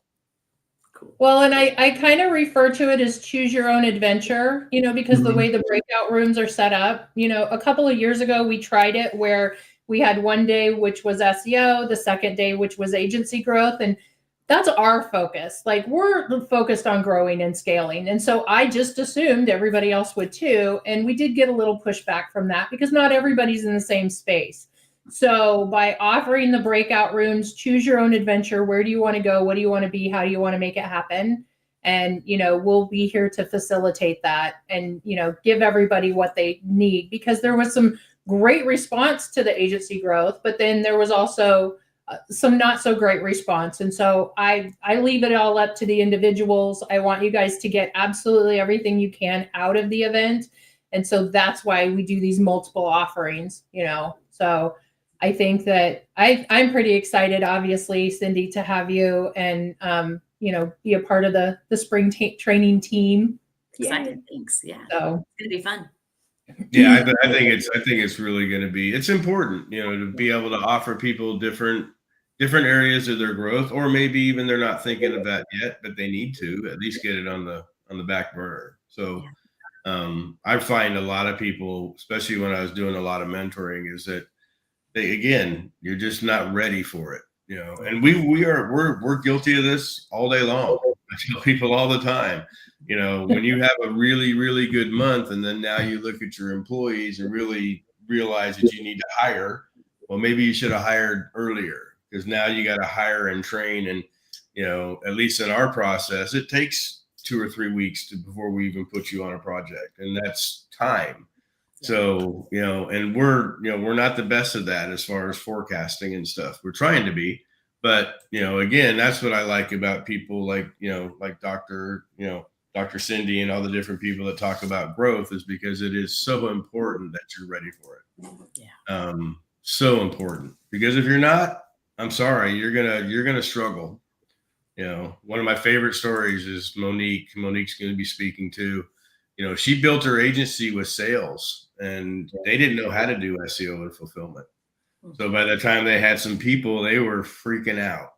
Cool. Well, and I kind of refer to it as choose your own adventure, because the way the breakout rooms are set up, a couple of years ago, we tried it where we had one day, which was SEO, the second day, which was agency growth. And that's our focus. Like we're focused on growing and scaling. And so I just assumed everybody else would too. And we did get a little pushback from that because not everybody's in the same space. So by offering the breakout rooms, choose your own adventure. Where do you want to go? What do you want to be? How do you want to make it happen? And, we'll be here to facilitate that and, give everybody what they need because there was some great response to the agency growth, but then there was also some not so great response. And so I leave it all up to the individuals. I want you guys to get absolutely everything you can out of the event. And so that's why we do these multiple offerings, so I think that I'm pretty excited, obviously, Cyndi, to have you and, be a part of the spring training team. Excited. Thanks. Yeah. So it's going to be fun. Yeah, I think it's really going to be, it's important, to be able to offer people different areas of their growth, or maybe even they're not thinking of that yet, but they need to at least get it on the back burner. So I find a lot of people, especially when I was doing a lot of mentoring, is that you're just not ready for it, and we're guilty of this all day long. I tell people all the time, when you have a really, really good month, and then now you look at your employees and really realize that you need to hire, well, maybe you should have hired earlier, because now you got to hire and train. And, at least in our process, it takes 2 or 3 weeks before we even put you on a project. And that's time. So, and we're not the best at that as far as forecasting and stuff. We're trying to be, but, again, that's what I like about people like Dr. Cyndi and all the different people that talk about growth, is because it is so important that you're ready for it. Yeah. So important, because if you're not, I'm sorry, you're going to struggle. One of my favorite stories is Monique's going to be speaking too. She built her agency with sales, and they didn't know how to do SEO and fulfillment. So by the time they had some people, they were freaking out.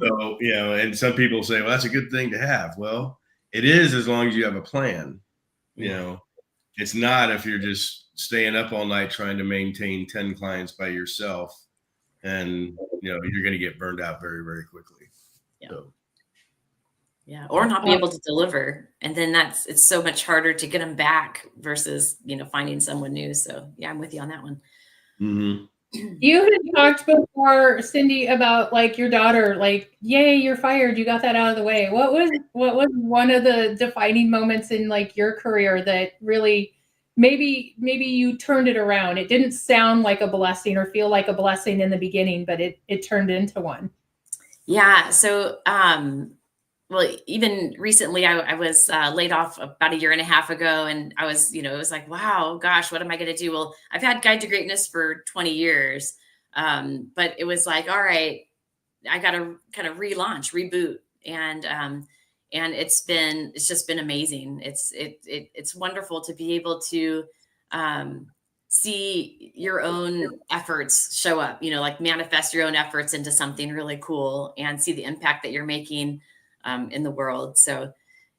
So, and some people say, well, that's a good thing to have. Well, it is, as long as you have a plan. It's not if you're just staying up all night trying to maintain 10 clients by yourself, and you're going to get burned out very, very quickly. Yeah, or not be able to deliver, and then it's so much harder to get them back versus finding someone new. So yeah, I'm with you on that one. Mm-hmm. You had talked before, Cyndi, about like your daughter, like, yay, you're fired, you got that out of the way. What was one of the defining moments in like your career that really maybe you turned it around? It didn't sound like a blessing or feel like a blessing in the beginning, but it turned into one. Yeah. So well, even recently, I was laid off about 1.5 years ago, and I was, it was like, wow, gosh, what am I going to do? Well, I've had Guide to Greatness for 20 years, but it was like, all right, I got to kind of relaunch, reboot, and it's just been amazing. It's wonderful to be able to see your own efforts show up, like manifest your own efforts into something really cool, and see the impact that you're making in the world. So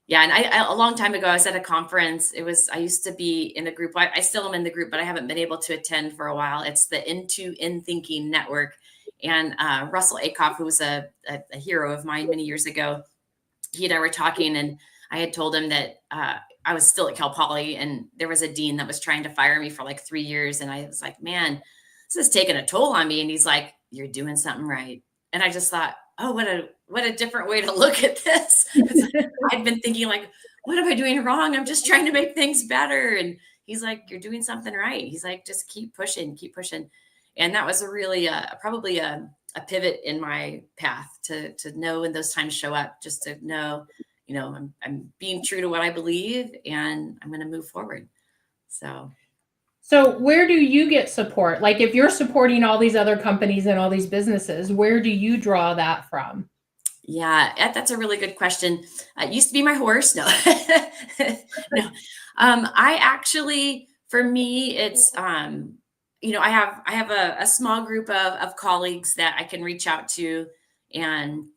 yeah. And I a long time ago, I was at a conference. I used to be in a group. I still am in the group, but I haven't been able to attend for a while. It's the Into In Thinking Network. And Russell Akoff, who was a hero of mine many years ago, he and I were talking, and I had told him that I was still at Cal Poly, and there was a dean that was trying to fire me for like 3 years. And I was like, man, this is taking a toll on me. And he's like, you're doing something right. And I just thought, oh, what a different way to look at this. I'd been thinking like, what am I doing wrong? I'm just trying to make things better. And he's like, you're doing something right. He's like, just keep pushing. And that was a really, probably a pivot in my path to know when those times show up, just to know, I'm being true to what I believe, and I'm going to move forward. So where do you get support? Like if you're supporting all these other companies and all these businesses, where do you draw that from? Yeah, that's a really good question. It used to be my horse. No, no. I actually, for me, it's, I have a small group of colleagues that I can reach out to and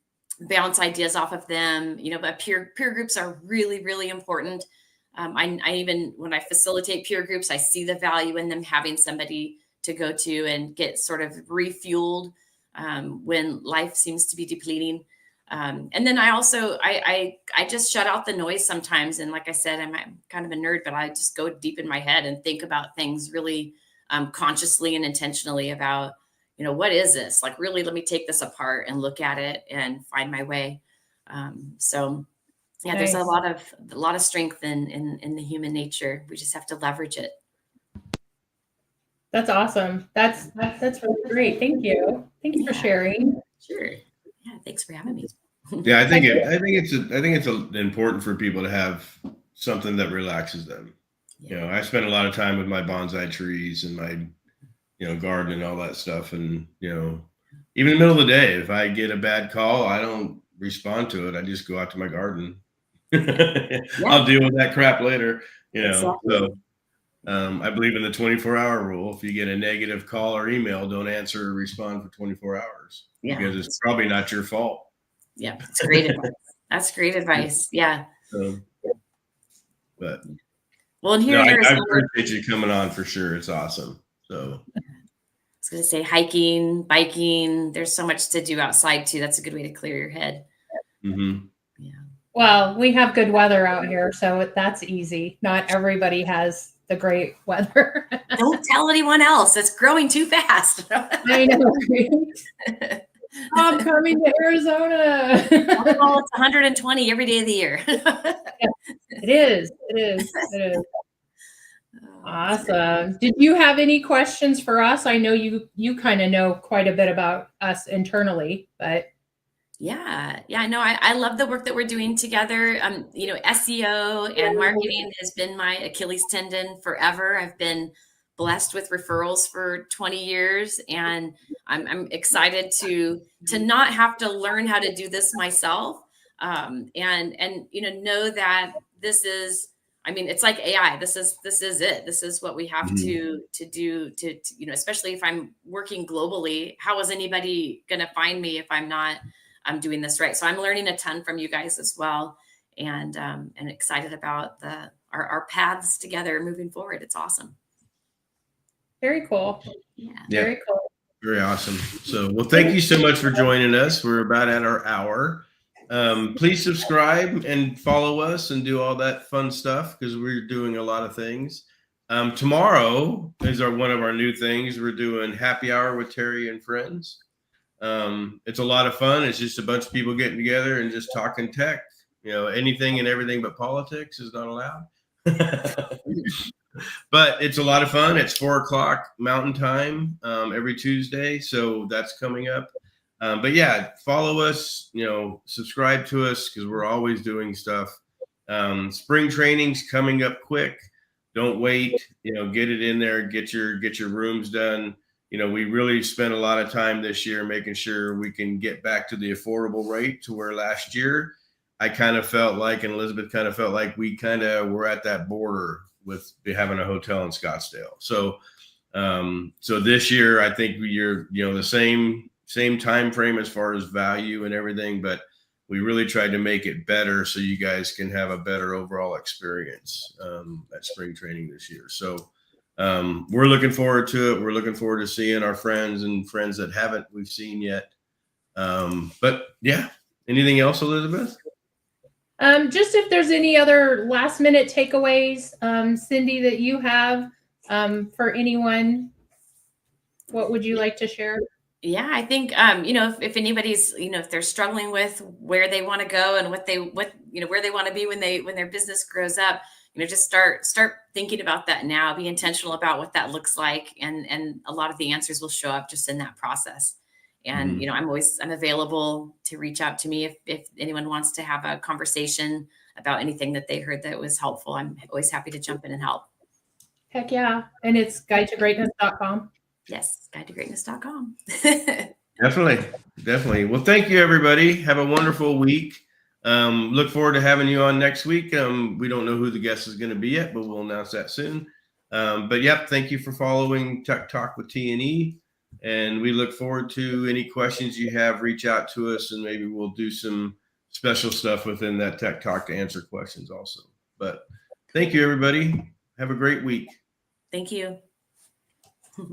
bounce ideas off of them, but peer groups are really, really important. I even, when I facilitate peer groups, I see the value in them having somebody to go to and get sort of refueled when life seems to be depleting. And then I also, I just shut out the noise sometimes. And like I said, I'm kind of a nerd, but I just go deep in my head and think about things really consciously and intentionally about, what is this? Like, really, let me take this apart and look at it and find my way. So yeah, nice. There's a lot of strength in the human nature. We just have to leverage it. That's awesome. That's really great. Thank you. Thank you for sharing. Sure. Yeah. Thanks for having me. Yeah, I think it's important for people to have something that relaxes them. Yeah. I spend a lot of time with my bonsai trees and my, garden and all that stuff. And, even in the middle of the day, if I get a bad call, I don't respond to it. I just go out to my garden. Yeah. I'll deal with that crap later, Exactly. So I believe in the 24-hour rule. If you get a negative call or email, don't answer or respond for 24 hours because it's probably not your fault. Yeah, that's great advice. That's great advice. Yeah. But well, and here I appreciate you coming on for sure. It's awesome. So was going to say hiking, biking. There's so much to do outside too. That's a good way to clear your head. Mm-hmm. Yeah. Well, we have good weather out here, so that's easy. Not everybody has the great weather. Don't tell anyone else. It's growing too fast. I know. Right? I'm coming to Arizona. Oh, it's 120 every day of the year. It is. It is. It is. Awesome. Did you have any questions for us? I know you kind of know quite a bit about us internally, but yeah, no, I love the work that we're doing together. You know, SEO and marketing has been my Achilles tendon forever. I've been blessed with referrals for 20 years, and I'm excited to not have to learn how to do this myself. And you know that this is, I mean, it's like AI. This is it. This is what we have to do to, you know, especially if I'm working globally. How is anybody going to find me if I'm doing this right? So I'm learning a ton from you guys as well, and excited about our paths together moving forward. It's awesome. very cool. Yeah. Very cool. Very awesome. So, well, thank you so much for joining us. We're about at our hour. Please subscribe and follow us and do all that fun stuff, because we're doing a lot of things. Tomorrow is one of our new things. We're doing happy hour with Terry and friends. It's a lot of fun. It's just a bunch of people getting together and just talking tech. You know, anything and everything but politics is not allowed. But it's a lot of fun. It's 4:00 Mountain Time every Tuesday, so that's coming up. But yeah, follow us. You know, subscribe to us, because we're always doing stuff. Spring training's coming up quick. Don't wait. You know, get it in there. Get your rooms done. You know, we really spent a lot of time this year making sure we can get back to the affordable rate, to where last year I kind of felt like, and Elisabeth kind of felt like, we kind of were at that border with having a hotel in Scottsdale. So, so this year I think you're, you know, the same time frame as far as value and everything, but we really tried to make it better so you guys can have a better overall experience at spring training this year. So we're looking forward to it. We're looking forward to seeing our friends that we've seen yet. But yeah, anything else, Elisabeth? Just if there's any other last minute takeaways, Cyndi, that you have for anyone, what would you like to share? Yeah, I think, you know, if anybody's, you know, if they're struggling with where they want to go and what you know, where they want to be when their business grows up, you know, just start thinking about that now. Be intentional about what that looks like, and a lot of the answers will show up just in that process. And you know, I'm available to reach out to me if anyone wants to have a conversation about anything that they heard that was helpful. I'm always happy to jump in and help. Heck yeah. And it's guidetogreatness.com. Yes, guidetogreatness.com. Definitely. Well, thank you, everybody. Have a wonderful week. Look forward to having you on next week. We don't know who the guest is going to be yet, but we'll announce that soon. But yep, thank you for following Tech Talk with T&E. And we look forward to any questions you have. Reach out to us, and maybe we'll do some special stuff within that Tech Talk to answer questions also. But thank you, everybody. Have a great week. Thank you.